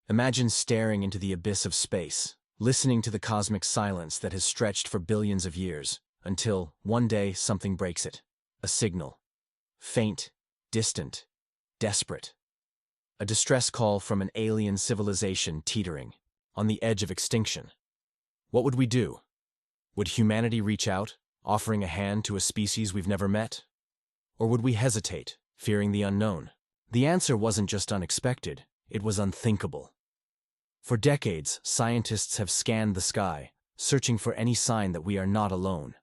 Imagine staring into the abyss of space, listening to the cosmic silence that has stretched for billions of years, until, one day, something breaks it. A signal. Faint, distant, desperate. A distress call from an alien civilization teetering, on the edge of extinction. What would we do? Would humanity reach out, offering a hand to a species we've never met? Or would we hesitate, fearing the unknown? The answer wasn't just unexpected, it was unthinkable. For decades, scientists have scanned the sky, searching for any sign that we are not alone.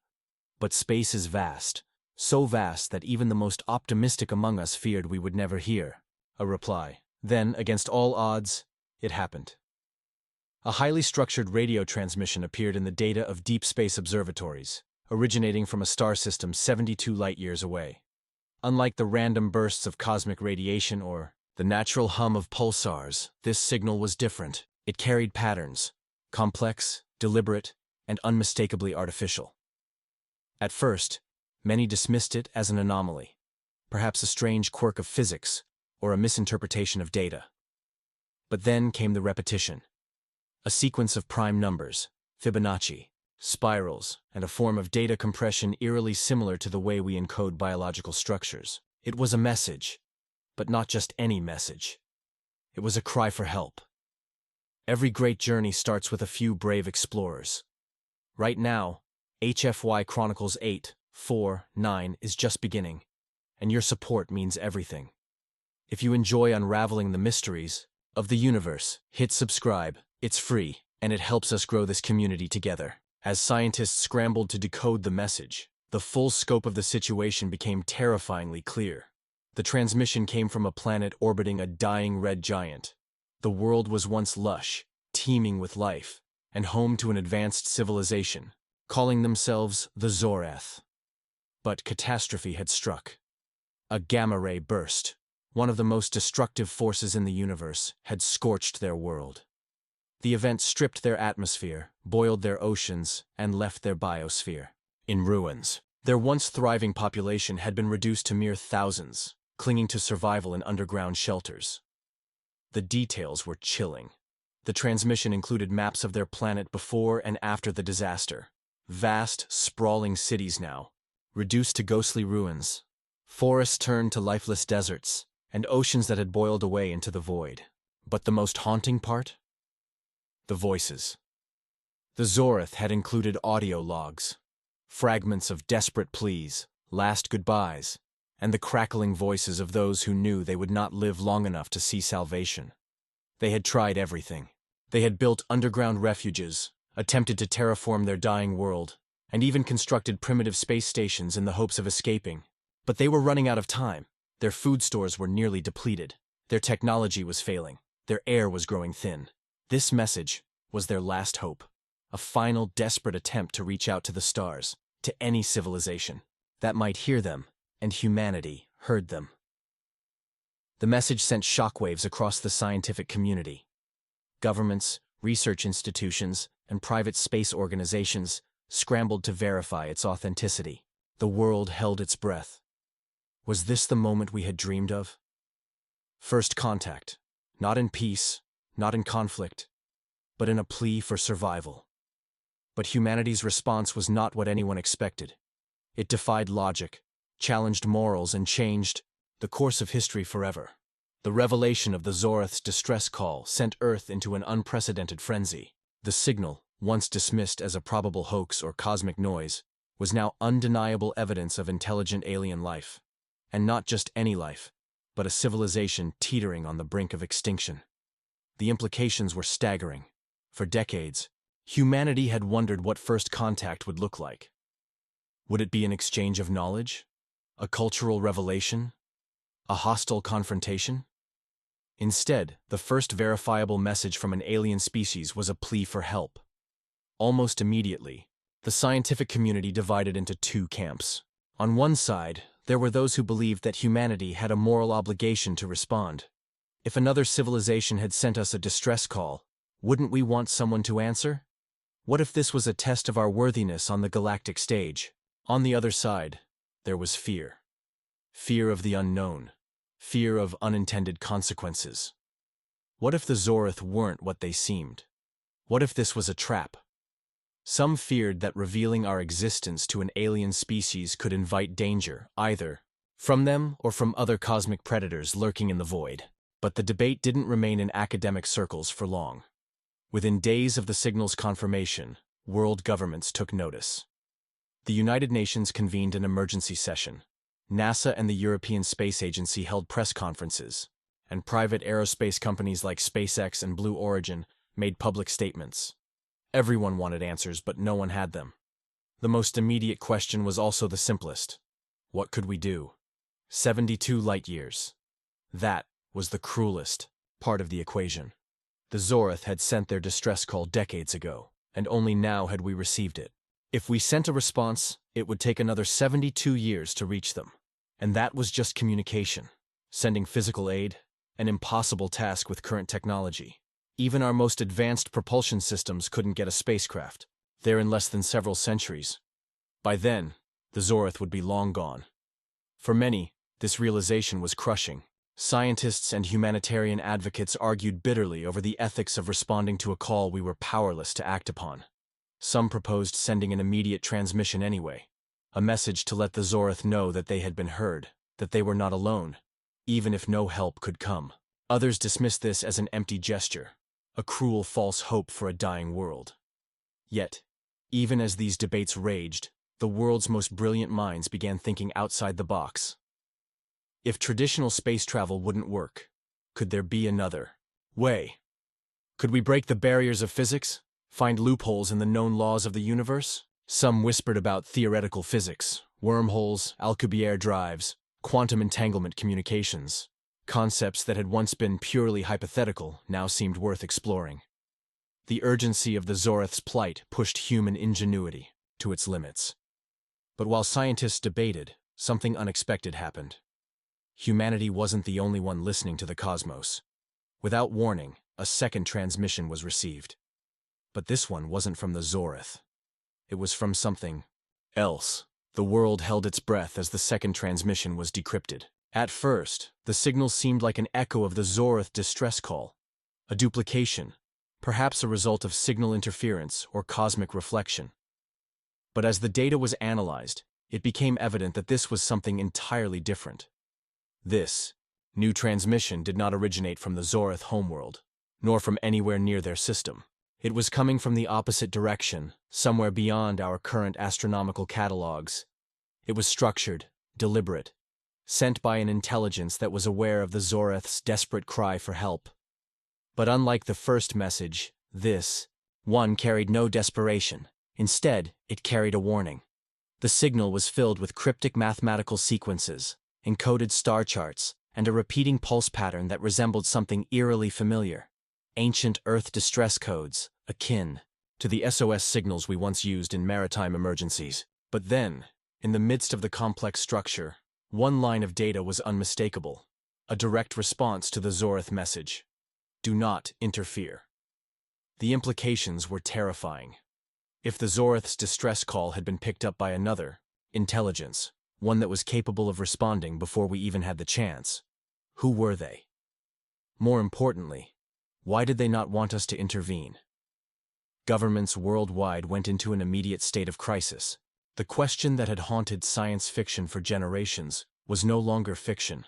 But space is vast, so vast that even the most optimistic among us feared we would never hear a reply. Then, against all odds, it happened. A highly structured radio transmission appeared in the data of deep space observatories, originating from a star system 72 light-years away. Unlike the random bursts of cosmic radiation or the natural hum of pulsars, this signal was different. It carried patterns, complex, deliberate, and unmistakably artificial. At first, many dismissed it as an anomaly, perhaps a strange quirk of physics or a misinterpretation of data. But then came the repetition. A sequence of prime numbers, Fibonacci, spirals, and a form of data compression eerily similar to the way we encode biological structures. It was a message, but not just any message. It was a cry for help. Every great journey starts with a few brave explorers. Right now, HFY Chronicles-849 is just beginning, and your support means everything. If you enjoy unraveling the mysteries of the universe, hit subscribe. It's free, and it helps us grow this community together. As scientists scrambled to decode the message, the full scope of the situation became terrifyingly clear. The transmission came from a planet orbiting a dying red giant. The world was once lush, teeming with life, and home to an advanced civilization, calling themselves the Zorath. But catastrophe had struck. A gamma ray burst, one of the most destructive forces in the universe, had scorched their world. The event stripped their atmosphere, boiled their oceans, and left their biosphere in ruins. Their once thriving population had been reduced to mere thousands, clinging to survival in underground shelters. The details were chilling. The transmission included maps of their planet before and after the disaster. Vast, sprawling cities now, reduced to ghostly ruins. Forests turned to lifeless deserts, and oceans that had boiled away into the void. But the most haunting part? The voices. The Zorath had included audio logs, fragments of desperate pleas, last goodbyes, and the crackling voices of those who knew they would not live long enough to see salvation. They had tried everything. They had built underground refuges, attempted to terraform their dying world, and even constructed primitive space stations in the hopes of escaping. But they were running out of time. Their food stores were nearly depleted. Their technology was failing. Their air was growing thin. This message was their last hope, a final desperate attempt to reach out to the stars, to any civilization that might hear them, and humanity heard them. The message sent shockwaves across the scientific community. Governments, research institutions, and private space organizations scrambled to verify its authenticity. The world held its breath. Was this the moment we had dreamed of? First contact, not in peace, not in conflict, but in a plea for survival. But humanity's response was not what anyone expected. It defied logic, challenged morals, and changed the course of history forever. The revelation of the Zorath's distress call sent Earth into an unprecedented frenzy. The signal, once dismissed as a probable hoax or cosmic noise, was now undeniable evidence of intelligent alien life. And not just any life, but a civilization teetering on the brink of extinction. The implications were staggering. For decades, humanity had wondered what first contact would look like. Would it be an exchange of knowledge? A cultural revelation? A hostile confrontation? Instead, the first verifiable message from an alien species was a plea for help. Almost immediately, the scientific community divided into two camps. On one side, there were those who believed that humanity had a moral obligation to respond. If another civilization had sent us a distress call, wouldn't we want someone to answer? What if this was a test of our worthiness on the galactic stage? On the other side, there was fear. Fear of the unknown. Fear of unintended consequences. What if the Zorth weren't what they seemed? What if this was a trap? Some feared that revealing our existence to an alien species could invite danger, either from them or from other cosmic predators lurking in the void. But the debate didn't remain in academic circles for long. Within days of the signal's confirmation, world governments took notice. The United Nations convened an emergency session. NASA and the European Space Agency held press conferences, and private aerospace companies like SpaceX and Blue Origin made public statements. Everyone wanted answers, but no one had them. The most immediate question was also the simplest. What could we do? 72 light-years. That was the cruelest part of the equation. The Zorth had sent their distress call decades ago, and only now had we received it. If we sent a response, it would take another 72 years to reach them. And that was just communication. Sending physical aid, an impossible task with current technology. Even our most advanced propulsion systems couldn't get a spacecraft there in less than several centuries. By then, the Zorth would be long gone. For many, this realization was crushing. Scientists and humanitarian advocates argued bitterly over the ethics of responding to a call we were powerless to act upon. Some proposed sending an immediate transmission anyway, a message to let the Zorth know that they had been heard, that they were not alone, even if no help could come. Others dismissed this as an empty gesture, a cruel false hope for a dying world. Yet, even as these debates raged, the world's most brilliant minds began thinking outside the box. If traditional space travel wouldn't work, could there be another way? Could we break the barriers of physics, find loopholes in the known laws of the universe? Some whispered about theoretical physics, wormholes, Alcubierre drives, quantum entanglement communications. Concepts that had once been purely hypothetical now seemed worth exploring. The urgency of the Zorth's plight pushed human ingenuity to its limits. But while scientists debated, something unexpected happened. Humanity wasn't the only one listening to the cosmos. Without warning, a second transmission was received. But this one wasn't from the Zorth. It was from something else. The world held its breath as the second transmission was decrypted. At first, the signal seemed like an echo of the Zorth distress call, a duplication, perhaps a result of signal interference or cosmic reflection. But as the data was analyzed, it became evident that this was something entirely different. This new transmission did not originate from the Zorth homeworld, nor from anywhere near their system. It was coming from the opposite direction, somewhere beyond our current astronomical catalogs. It was structured, deliberate, sent by an intelligence that was aware of the Zorth's desperate cry for help. But unlike the first message, this one carried no desperation. Instead, it carried a warning. The signal was filled with cryptic mathematical sequences, encoded star charts, and a repeating pulse pattern that resembled something eerily familiar. Ancient Earth distress codes, akin to the SOS signals we once used in maritime emergencies. But then, in the midst of the complex structure, one line of data was unmistakable, a direct response to the Zorth message. Do not interfere. The implications were terrifying. If the Zorth's distress call had been picked up by another intelligence, one that was capable of responding before we even had the chance, who were they? More importantly, why did they not want us to intervene? Governments worldwide went into an immediate state of crisis. The question that had haunted science fiction for generations was no longer fiction.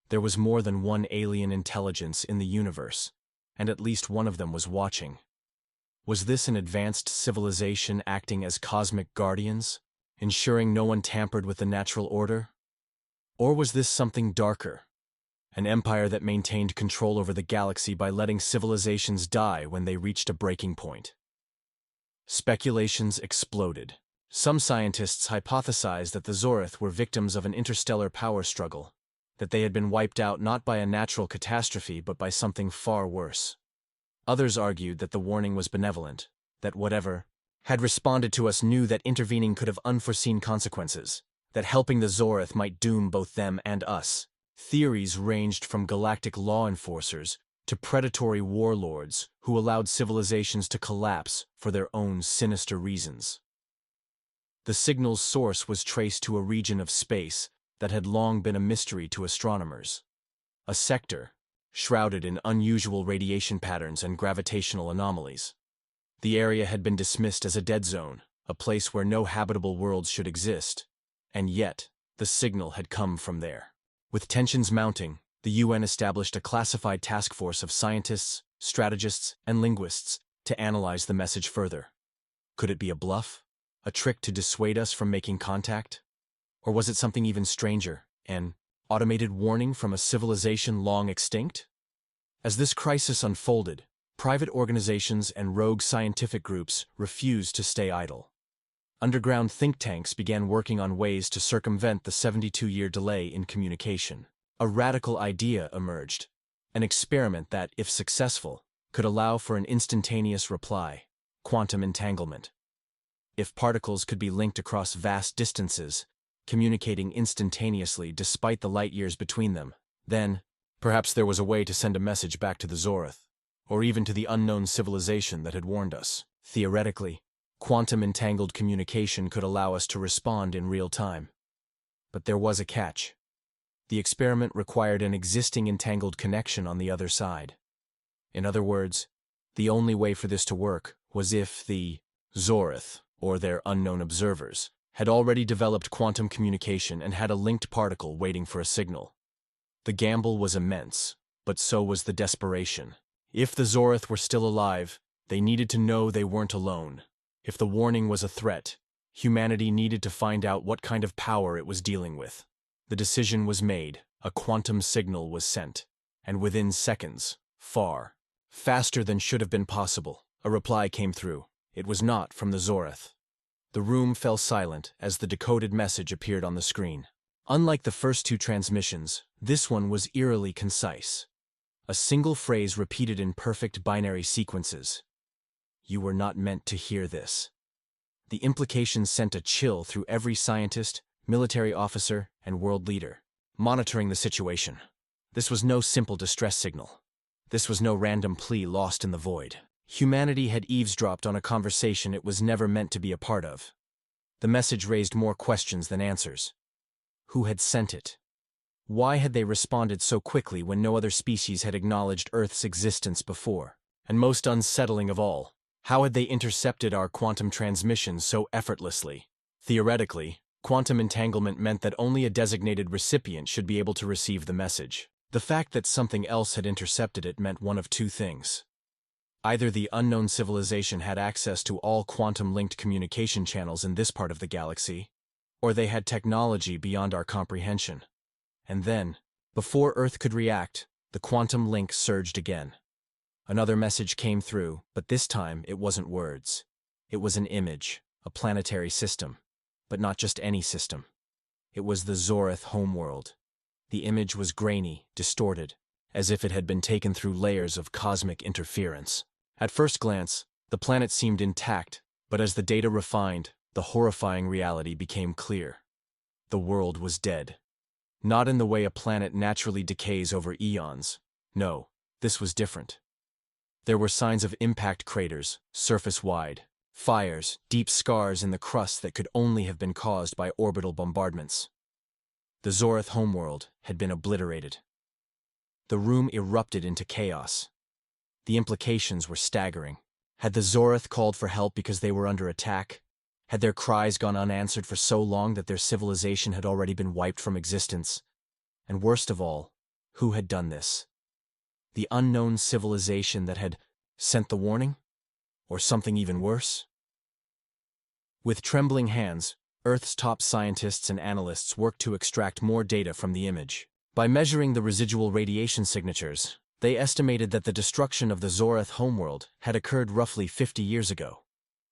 There was more than one alien intelligence in the universe, and at least one of them was watching. Was this an advanced civilization acting as cosmic guardians, ensuring no one tampered with the natural order? Or was this something darker, an empire that maintained control over the galaxy by letting civilizations die when they reached a breaking point? Speculations exploded. Some scientists hypothesized that the Zorth were victims of an interstellar power struggle, that they had been wiped out not by a natural catastrophe but by something far worse. Others argued that the warning was benevolent, that whatever had responded to us knew that intervening could have unforeseen consequences, that helping the Zorth might doom both them and us. Theories ranged from galactic law enforcers to predatory warlords who allowed civilizations to collapse for their own sinister reasons. The signal's source was traced to a region of space that had long been a mystery to astronomers. A sector shrouded in unusual radiation patterns and gravitational anomalies. The area had been dismissed as a dead zone, a place where no habitable worlds should exist, and yet the signal had come from there. With tensions mounting, the UN established a classified task force of scientists, strategists, and linguists to analyze the message further. Could it be a bluff? A trick to dissuade us from making contact? Or was it something even stranger, an automated warning from a civilization long extinct? As this crisis unfolded, private organizations and rogue scientific groups refused to stay idle. Underground think tanks began working on ways to circumvent the 72-year delay in communication. A radical idea emerged, an experiment that, if successful, could allow for an instantaneous reply: quantum entanglement. If particles could be linked across vast distances, communicating instantaneously despite the light years between them, then perhaps there was a way to send a message back to the Zorith, or even to the unknown civilization that had warned us. Theoretically, quantum entangled communication could allow us to respond in real time. But there was a catch. The experiment required an existing entangled connection on the other side. In other words, the only way for this to work was if the Zorith, or their unknown observers, had already developed quantum communication and had a linked particle waiting for a signal. The gamble was immense, but so was the desperation. If the Zorith were still alive, they needed to know they weren't alone. If the warning was a threat, humanity needed to find out what kind of power it was dealing with. The decision was made, a quantum signal was sent, and within seconds, far, faster than should have been possible, a reply came through. It was not from the Zorith. The room fell silent as the decoded message appeared on the screen. Unlike the first two transmissions, this one was eerily concise. A single phrase repeated in perfect binary sequences. You were not meant to hear this. The implication sent a chill through every scientist, military officer, and world leader monitoring the situation. This was no simple distress signal. This was no random plea lost in the void. Humanity had eavesdropped on a conversation it was never meant to be a part of. The message raised more questions than answers. Who had sent it? Why had they responded so quickly when no other species had acknowledged Earth's existence before? And most unsettling of all, how had they intercepted our quantum transmissions so effortlessly? Theoretically, quantum entanglement meant that only a designated recipient should be able to receive the message. The fact that something else had intercepted it meant one of two things. Either the unknown civilization had access to all quantum-linked communication channels in this part of the galaxy, or they had technology beyond our comprehension. And then, before Earth could react, the quantum link surged again. Another message came through, but this time it wasn't words. It was an image, a planetary system. But not just any system. It was the Zorith homeworld. The image was grainy, distorted, as if it had been taken through layers of cosmic interference. At first glance, the planet seemed intact, but as the data refined, the horrifying reality became clear. The world was dead. Not in the way a planet naturally decays over eons. No, this was different. There were signs of impact craters, surface-wide, fires, deep scars in the crust that could only have been caused by orbital bombardments. The Zorith homeworld had been obliterated. The room erupted into chaos. The implications were staggering. Had the Zorith called for help because they were under attack? Had their cries gone unanswered for so long that their civilization had already been wiped from existence? And worst of all, who had done this? The unknown civilization that had sent the warning? Or something even worse? With trembling hands, Earth's top scientists and analysts worked to extract more data from the image. By measuring the residual radiation signatures, they estimated that the destruction of the Zorith homeworld had occurred roughly 50 years ago.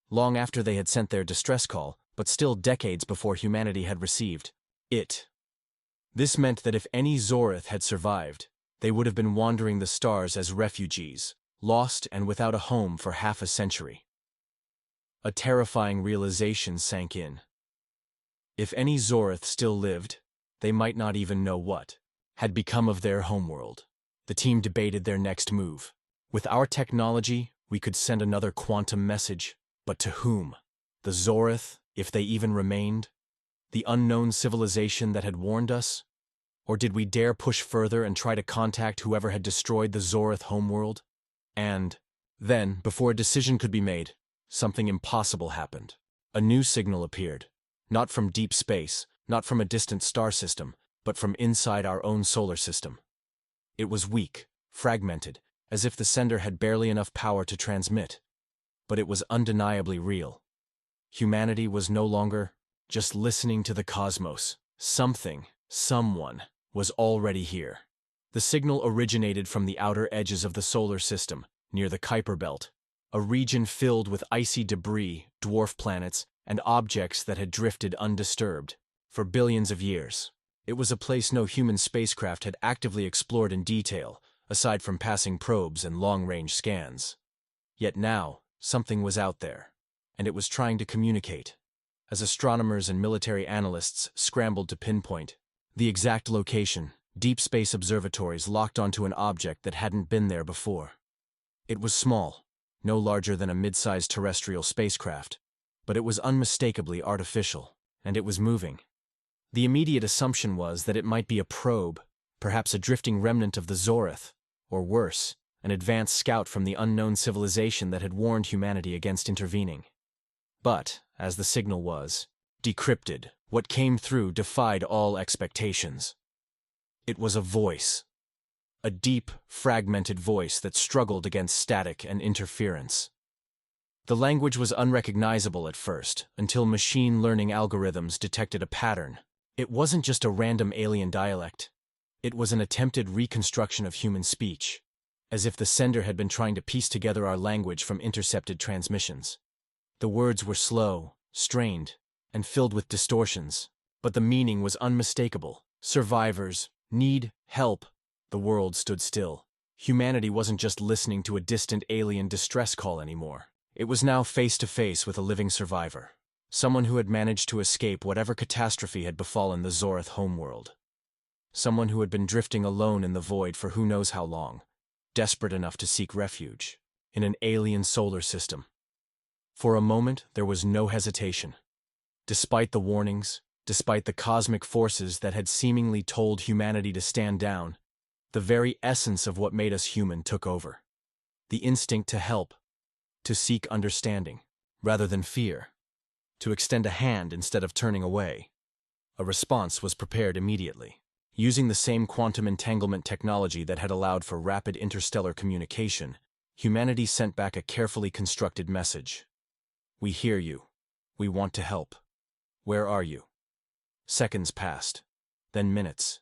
Long after they had sent their distress call, but still decades before humanity had received it. This meant that if any Zorith had survived, they would have been wandering the stars as refugees, lost and without a home for half a century. A terrifying realization sank in. If any Zorith still lived, they might not even know what had become of their homeworld. The team debated their next move. With our technology, we could send another quantum message, but to whom? The Zorith, if they even remained? The unknown civilization that had warned us? Or did we dare push further and try to contact whoever had destroyed the Zorith homeworld? And then, before a decision could be made, something impossible happened. A new signal appeared. Not from deep space, not from a distant star system, but from inside our own solar system. It was weak, fragmented, as if the sender had barely enough power to transmit. But it was undeniably real. Humanity was no longer just listening to the cosmos. Something, someone, was already here. The signal originated from the outer edges of the solar system, near the Kuiper Belt, a region filled with icy debris, dwarf planets, and objects that had drifted undisturbed for billions of years. It was a place no human spacecraft had actively explored in detail, aside from passing probes and long-range scans. Yet now, something was out there, and it was trying to communicate. As astronomers and military analysts scrambled to pinpoint the exact location, deep space observatories locked onto an object that hadn't been there before. It was small, no larger than a mid-sized terrestrial spacecraft, but it was unmistakably artificial, and it was moving. The immediate assumption was that it might be a probe, perhaps a drifting remnant of the Zorith, or worse, an advanced scout from the unknown civilization that had warned humanity against intervening. But, as the signal was decrypted, what came through defied all expectations. It was a voice. A deep, fragmented voice that struggled against static and interference. The language was unrecognizable at first, until machine learning algorithms detected a pattern. It wasn't just a random alien dialect. It was an attempted reconstruction of human speech, as if the sender had been trying to piece together our language from intercepted transmissions. The words were slow, strained, and filled with distortions, but the meaning was unmistakable. Survivors need help. The world stood still. Humanity wasn't just listening to a distant alien distress call anymore. It was now face to face with a living survivor. Someone who had managed to escape whatever catastrophe had befallen the Zorith homeworld. Someone who had been drifting alone in the void for who knows how long, desperate enough to seek refuge in an alien solar system. For a moment, there was no hesitation. Despite the warnings, despite the cosmic forces that had seemingly told humanity to stand down, the very essence of what made us human took over. The instinct to help, to seek understanding, rather than fear, to extend a hand instead of turning away. A response was prepared immediately. Using the same quantum entanglement technology that had allowed for rapid interstellar communication, humanity sent back a carefully constructed message. We hear you. We want to help. Where are you? Seconds passed, then minutes,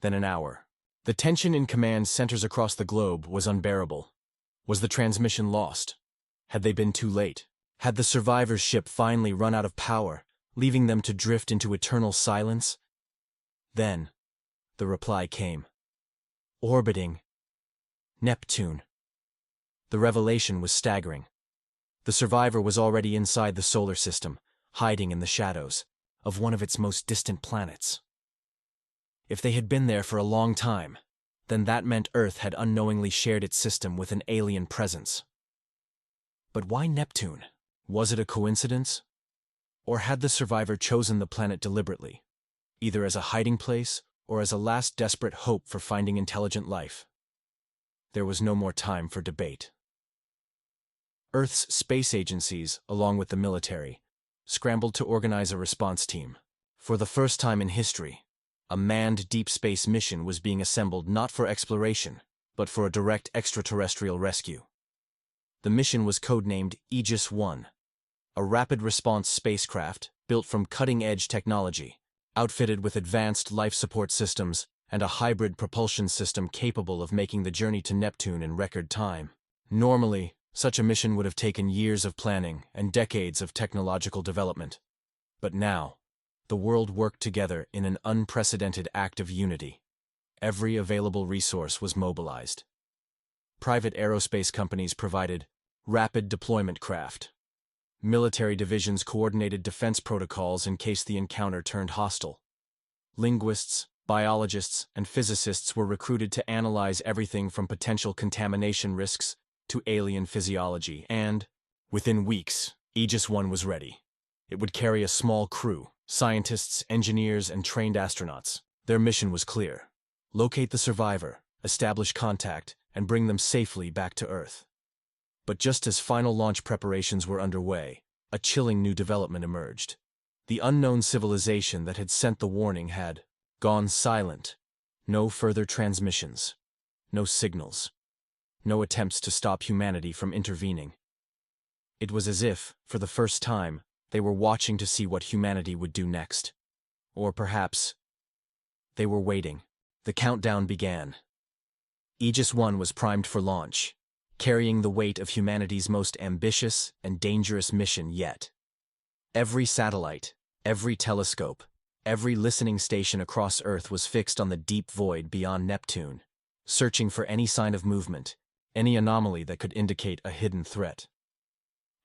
then an hour. The tension in command centers across the globe was unbearable. Was the transmission lost? Had they been too late? Had the survivors' ship finally run out of power, leaving them to drift into eternal silence? Then, the reply came. Orbiting Neptune. The revelation was staggering. The survivor was already inside the solar system, hiding in the shadows of one of its most distant planets. If they had been there for a long time, then that meant Earth had unknowingly shared its system with an alien presence. But why Neptune? Was it a coincidence? Or had the survivor chosen the planet deliberately, either as a hiding place or as a last desperate hope for finding intelligent life? There was no more time for debate. Earth's space agencies, along with the military, scrambled to organize a response team. For the first time in history, a manned deep space mission was being assembled not for exploration, but for a direct extraterrestrial rescue. The mission was codenamed Aegis 1, a rapid response spacecraft built from cutting-edge technology, outfitted with advanced life support systems and a hybrid propulsion system capable of making the journey to Neptune in record time. Normally, such a mission would have taken years of planning and decades of technological development. But now, the world worked together in an unprecedented act of unity. Every available resource was mobilized. Private aerospace companies provided rapid deployment craft. Military divisions coordinated defense protocols in case the encounter turned hostile. Linguists, biologists, and physicists were recruited to analyze everything from potential contamination risks to alien physiology, and, within weeks, Aegis 1 was ready. It would carry a small crew, scientists, engineers, and trained astronauts, Their mission was clear: locate the survivor, establish contact, and bring them safely back to Earth. But just as final launch preparations were underway, a chilling new development emerged. The unknown civilization that had sent the warning had gone silent. No further transmissions. No signals. No attempts to stop humanity from intervening. It was as if, for the first time, they were watching to see what humanity would do next. Or perhaps, they were waiting. The countdown began. Aegis 1 was primed for launch, carrying the weight of humanity's most ambitious and dangerous mission yet. Every satellite, every telescope, every listening station across Earth was fixed on the deep void beyond Neptune, searching for any sign of movement, any anomaly that could indicate a hidden threat.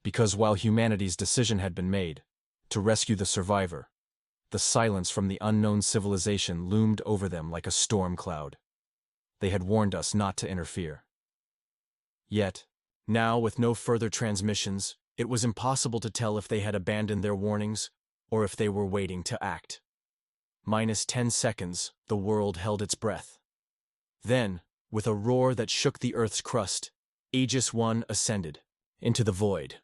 Because while humanity's decision had been made, to rescue the survivor, the silence from the unknown civilization loomed over them like a storm cloud. They had warned us not to interfere. Yet, now with no further transmissions, it was impossible to tell if they had abandoned their warnings or if they were waiting to act. -10 seconds, the world held its breath. Then, with a roar that shook the Earth's crust, Aegis 1 ascended into the void.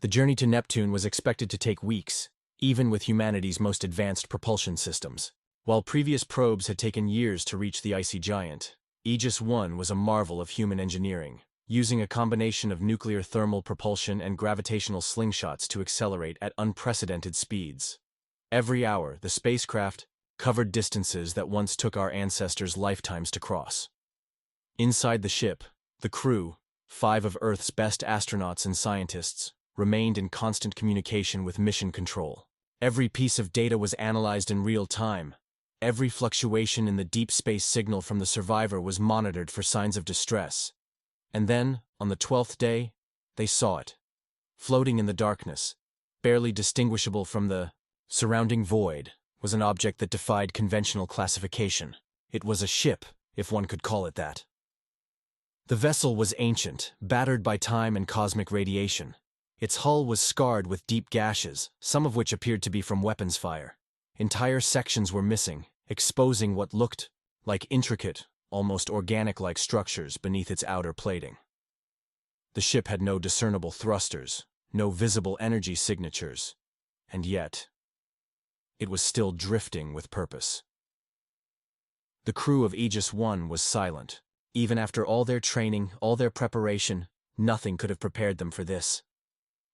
The journey to Neptune was expected to take weeks, even with humanity's most advanced propulsion systems. While previous probes had taken years to reach the icy giant, Aegis 1 was a marvel of human engineering, using a combination of nuclear thermal propulsion and gravitational slingshots to accelerate at unprecedented speeds. Every hour, the spacecraft covered distances that once took our ancestors' lifetimes to cross. Inside the ship, the crew, 5 of Earth's best astronauts and scientists, remained in constant communication with mission control. Every piece of data was analyzed in real time. Every fluctuation in the deep space signal from the survivor was monitored for signs of distress. And then, on the 12th day, they saw it. Floating in the darkness, barely distinguishable from the surrounding void, was an object that defied conventional classification. It was a ship, if one could call it that. The vessel was ancient, battered by time and cosmic radiation. Its hull was scarred with deep gashes, some of which appeared to be from weapons fire. Entire sections were missing, exposing what looked like intricate, almost organic-like structures beneath its outer plating. The ship had no discernible thrusters, no visible energy signatures, and yet, it was still drifting with purpose. The crew of Aegis 1 was silent. Even after all their training, all their preparation, nothing could have prepared them for this.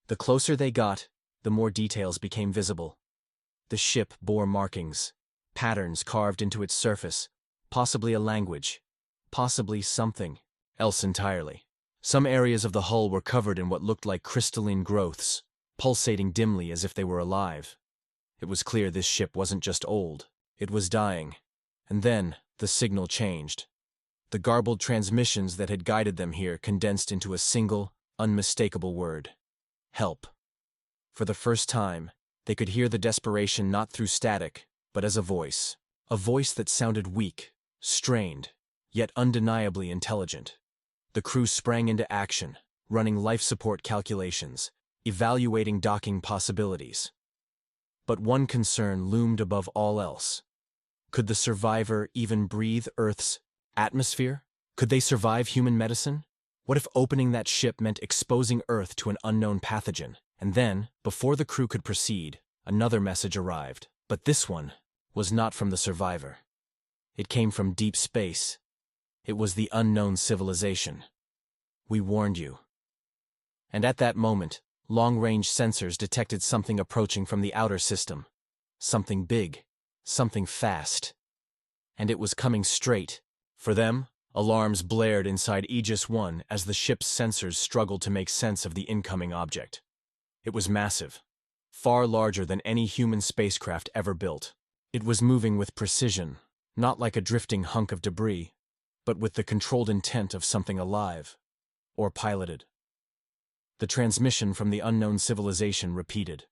The closer they got, the more details became visible. The ship bore markings, patterns carved into its surface, possibly a language, possibly something else entirely. Some areas of the hull were covered in what looked like crystalline growths, pulsating dimly as if they were alive. It was clear this ship wasn't just old, it was dying. And then, the signal changed. The garbled transmissions that had guided them here condensed into a single, unmistakable word: help. For the first time, they could hear the desperation not through static, but as a voice that sounded weak, strained, yet undeniably intelligent. The crew sprang into action, running life support calculations, evaluating docking possibilities. But one concern loomed above all else. Could the survivor even breathe Earth's atmosphere? Could they survive human medicine? What if opening that ship meant exposing Earth to an unknown pathogen? And then, before the crew could proceed, another message arrived. But this one was not from the survivor. It came from deep space. It was the unknown civilization. We warned you. And at that moment, long-range sensors detected something approaching from the outer system. Something big. Something fast. And it was coming straight. For them, alarms blared inside Aegis 1 as the ship's sensors struggled to make sense of the incoming object. It was massive, far larger than any human spacecraft ever built. It was moving with precision, not like a drifting hunk of debris, but with the controlled intent of something alive, or piloted. The transmission from the unknown civilization repeated.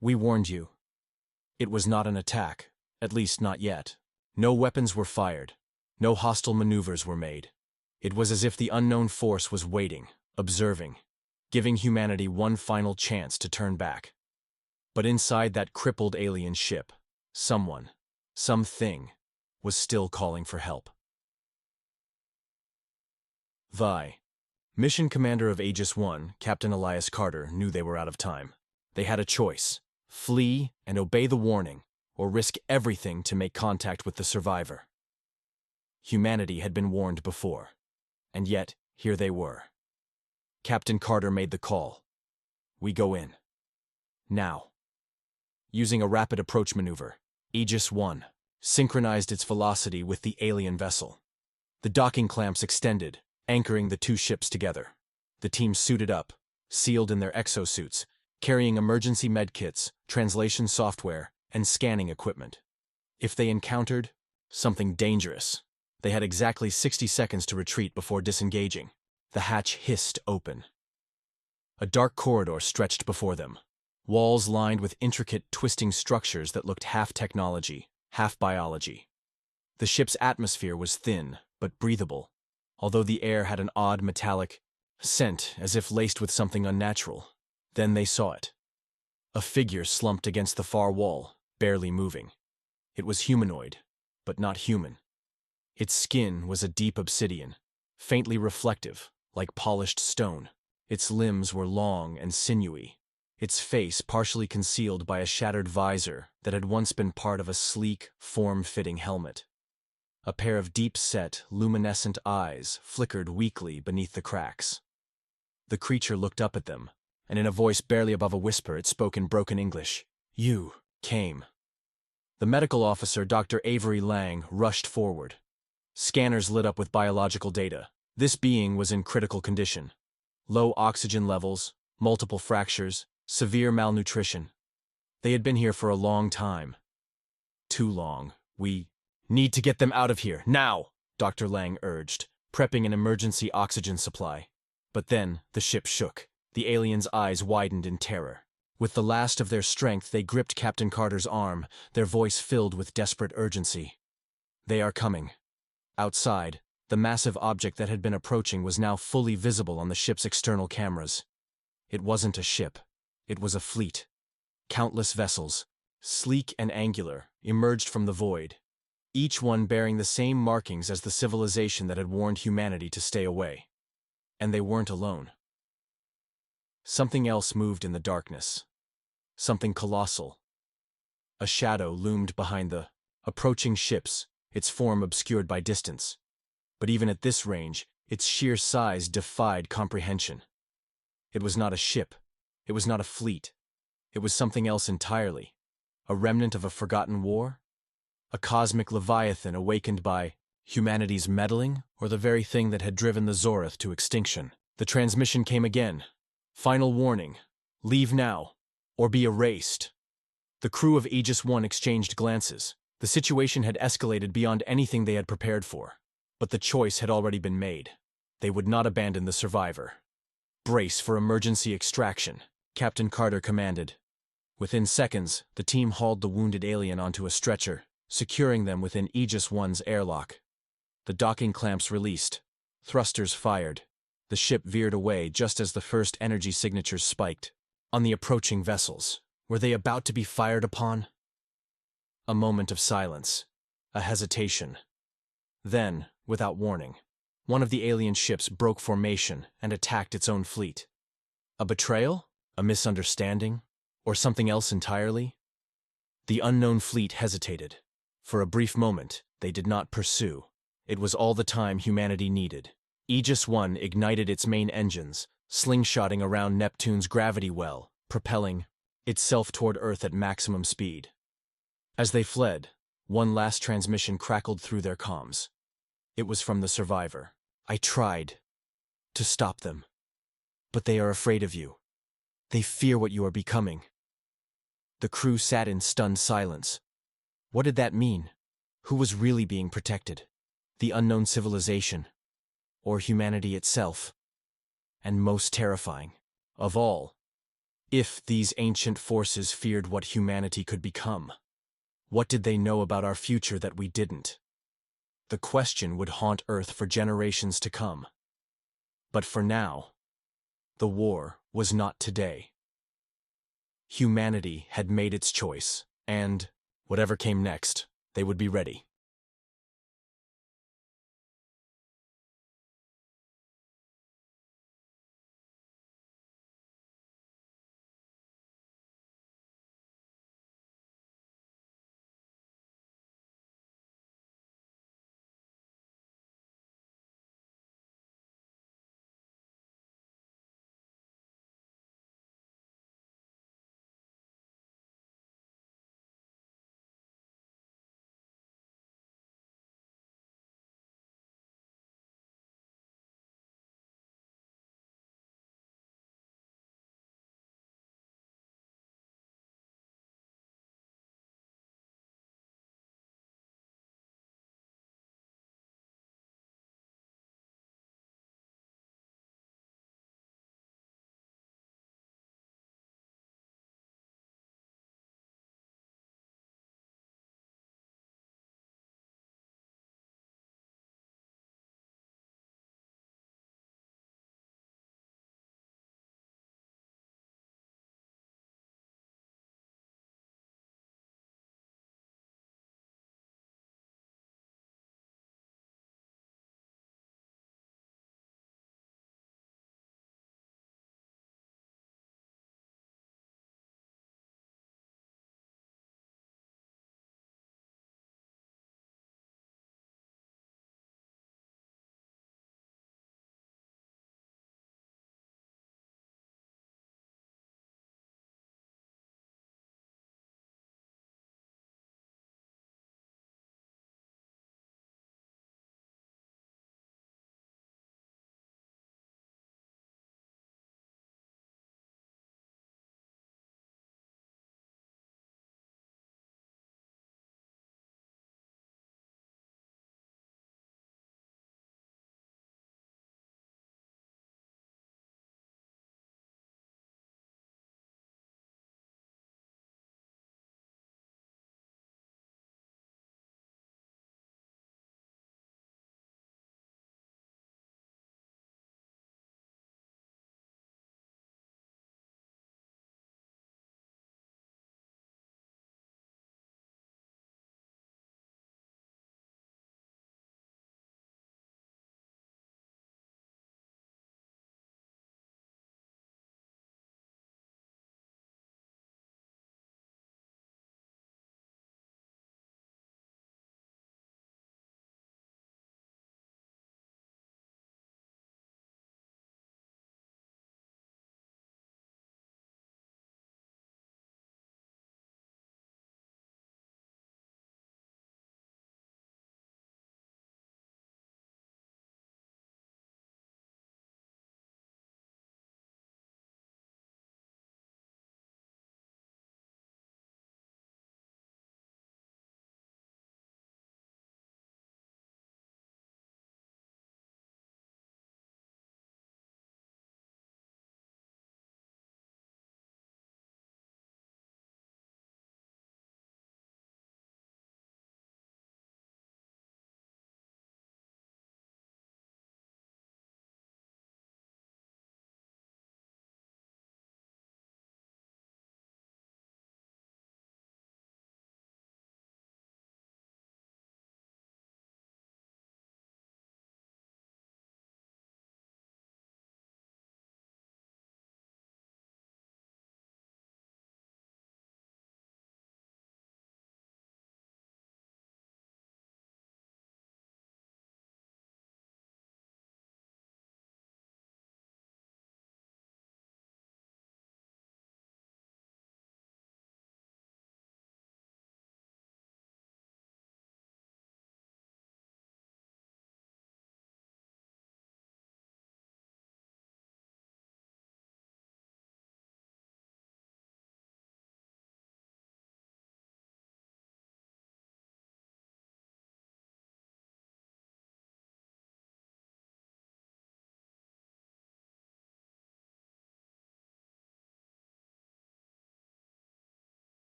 We warned you. It was not an attack, at least not yet. No weapons were fired. No hostile maneuvers were made. It was as if the unknown force was waiting, observing, giving humanity one final chance to turn back. But inside that crippled alien ship, someone, Something was still calling for help. Vi. Mission Commander of Aegis 1, Captain Elias Carter, knew they were out of time. They had a choice: flee and obey the warning, or risk everything to make contact with the survivor. Humanity had been warned before, and yet here they were. Captain Carter made the call. We go in. Now. Using a rapid approach maneuver, Aegis 1 synchronized its velocity with the alien vessel. The docking clamps extended, anchoring the two ships together. The team suited up, sealed in their exosuits, carrying emergency medkits, translation software, and scanning equipment. If they encountered something dangerous, they had exactly 60 seconds to retreat before disengaging. The hatch hissed open. A dark corridor stretched before them, walls lined with intricate, twisting structures that looked half technology, half biology. The ship's atmosphere was thin, but breathable, although the air had an odd metallic scent as if laced with something unnatural. Then they saw it. A figure slumped against the far wall, barely moving. It was humanoid, but not human. Its skin was a deep obsidian, faintly reflective, like polished stone. Its limbs were long and sinewy, its face partially concealed by a shattered visor that had once been part of a sleek, form-fitting helmet. A pair of deep-set, luminescent eyes flickered weakly beneath the cracks. The creature looked up at them, and in a voice barely above a whisper it spoke in broken English. You came. The medical officer, Dr. Avery Lang, rushed forward. Scanners lit up with biological data. This being was in critical condition. Low oxygen levels, multiple fractures, severe malnutrition. They had been here for a long time. Too long. We need to get them out of here, now, Dr. Lang urged, prepping an emergency oxygen supply. But then the ship shook. The aliens' eyes widened in terror. With the last of their strength, they gripped Captain Carter's arm, their voice filled with desperate urgency. They are coming. Outside, the massive object that had been approaching was now fully visible on the ship's external cameras. It wasn't a ship. It was a fleet. Countless vessels, sleek and angular, emerged from the void, each one bearing the same markings as the civilization that had warned humanity to stay away. And they weren't alone. Something else moved in the darkness. Something colossal. A shadow loomed behind the approaching ships, its form obscured by distance. But even at this range, its sheer size defied comprehension. It was not a ship. It was not a fleet. It was something else entirely. A remnant of a forgotten war? A cosmic leviathan awakened by humanity's meddling, or the very thing that had driven the Zorith to extinction? The transmission came again. Final warning. Leave now, or be erased. The crew of Aegis 1 exchanged glances. The situation had escalated beyond anything they had prepared for. But the choice had already been made. They would not abandon the survivor. Brace for emergency extraction, Captain Carter commanded. Within seconds, the team hauled the wounded alien onto a stretcher, securing them within Aegis 1's airlock. The docking clamps released. Thrusters fired. The ship veered away just as the first energy signatures spiked. On the approaching vessels, were they about to be fired upon? A moment of silence. A hesitation. Then, without warning, one of the alien ships broke formation and attacked its own fleet. A betrayal? A misunderstanding? Or something else entirely? The unknown fleet hesitated. For a brief moment, they did not pursue. It was all the time humanity needed. Aegis 1 ignited its main engines, slingshotting around Neptune's gravity well, propelling itself toward Earth at maximum speed. As they fled, one last transmission crackled through their comms. It was from the survivor. I tried to stop them, but they are afraid of you. They fear what you are becoming. The crew sat in stunned silence. What did that mean? Who was really being protected? The unknown civilization? Or humanity itself? And most terrifying of all, if these ancient forces feared what humanity could become, what did they know about our future that we didn't? The question would haunt Earth for generations to come. But for now, the war was not today. Humanity had made its choice, and whatever came next they would be ready.